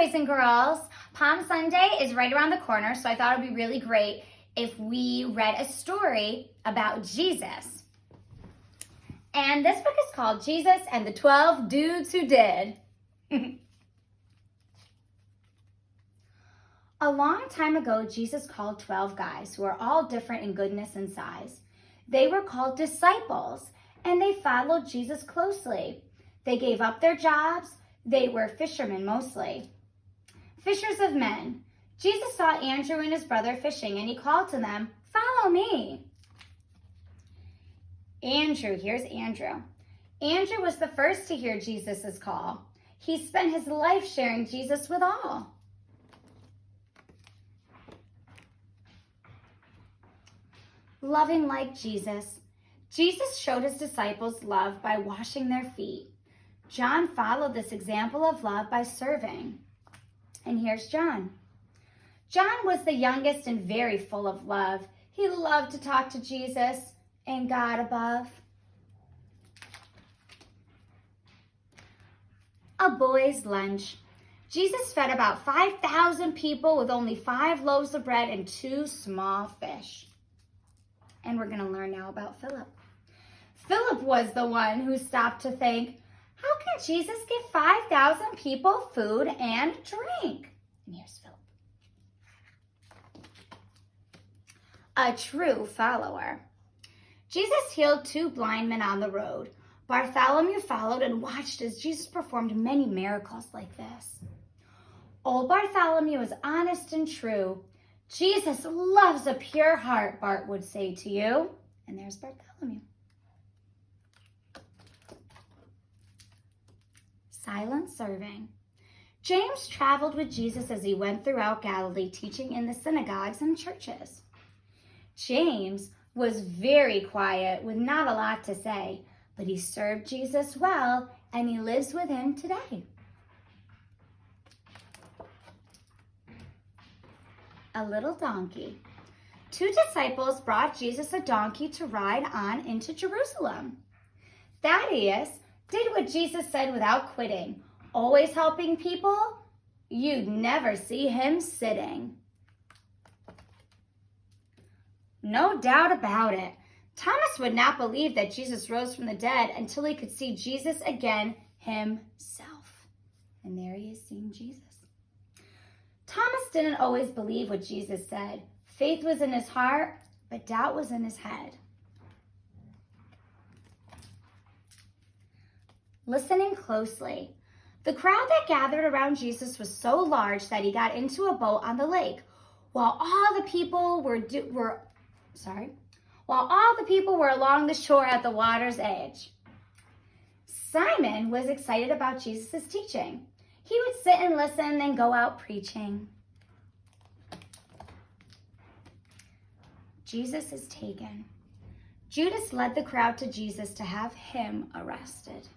boys and girls. Palm Sunday is right around the corner, so I thought it would be really great if we read a story about Jesus. And this book is called Jesus and the 12 Dudes Who Did. A long time ago, Jesus called 12 guys who are all different in goodness and size. They were called disciples, and they followed Jesus closely. They gave up their jobs. They were fishermen mostly. Fishers of men. Jesus saw Andrew and his brother fishing, and he called to them, "Follow me." Here's Andrew. Andrew was the first to hear Jesus' call. He spent his life sharing Jesus with all. Loving like Jesus. Jesus showed his disciples love by washing their feet. John followed this example of love by serving. And here's John. John was the youngest and very full of love. He loved to talk to Jesus and God above. A boy's lunch. Jesus fed about 5,000 people with only 5 loaves of bread and 2 small fish. And we're going to learn now about Philip. Philip was the one who stopped to think, how can Jesus give 5,000 people food and drink? And here's Philip. A true follower. Jesus healed 2 blind men on the road. Bartholomew followed and watched as Jesus performed many miracles like this. Old Bartholomew is honest and true. Jesus loves a pure heart, Bart would say to you. And there's Bartholomew. Silent serving. James traveled with Jesus as he went throughout Galilee, teaching in the synagogues and churches. James was very quiet with not a lot to say, but he served Jesus well, and he lives with him today. A little donkey. 2 disciples brought Jesus a donkey to ride on into Jerusalem. Thaddeus did what Jesus said without quitting, always helping people. You'd never see him sitting. No doubt about it. Thomas would not believe that Jesus rose from the dead until he could see Jesus again himself. And there he is seeing Jesus. Thomas didn't always believe what Jesus said. Faith was in his heart, but doubt was in his head. Listening closely. The crowd that gathered around Jesus was so large that he got into a boat on the lake, while all the people were along the shore at the water's edge. Simon was excited about Jesus' teaching. He would sit and listen, then go out preaching. Jesus is taken. Judas led the crowd to Jesus to have him arrested.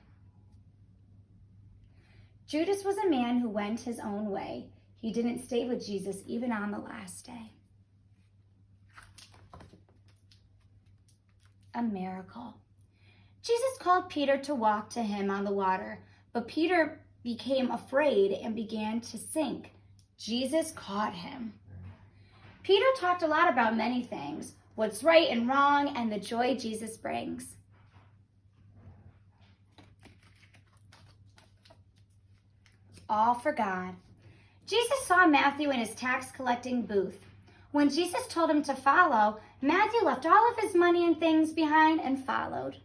Judas was a man who went his own way. He didn't stay with Jesus even on the last day. A miracle. Jesus called Peter to walk to him on the water, but Peter became afraid and began to sink. Jesus caught him. Peter talked a lot about many things, what's right and wrong, and the joy Jesus brings. All for God. Jesus saw Matthew in his tax collecting booth. When Jesus told him to follow, Matthew left all of his money and things behind and followed.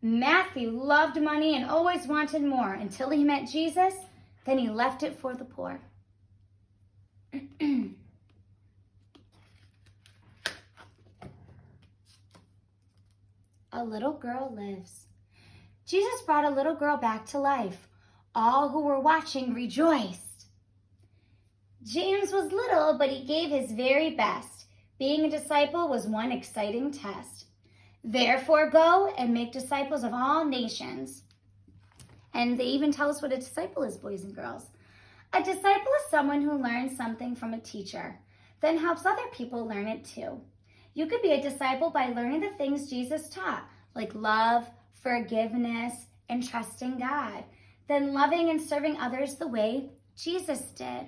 Matthew loved money and always wanted more until he met Jesus. Then he left it for the poor. A little girl lives. Jesus brought a little girl back to life. All who were watching rejoiced. James was little, but he gave his very best. Being a disciple was one exciting test. Therefore, go and make disciples of all nations. And they even tell us what a disciple is, boys and girls. A disciple is someone who learns something from a teacher, then helps other people learn it too. You could be a disciple by learning the things Jesus taught, like love, forgiveness, and trusting God. then loving and serving others the way Jesus did.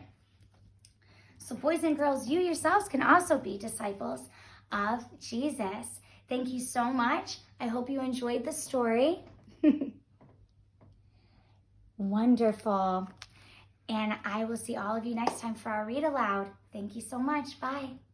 So boys and girls, you yourselves can also be disciples of Jesus. Thank you so much. I hope you enjoyed the story. Wonderful. And I will see all of you next time for our Read Aloud. Thank you so much. Bye.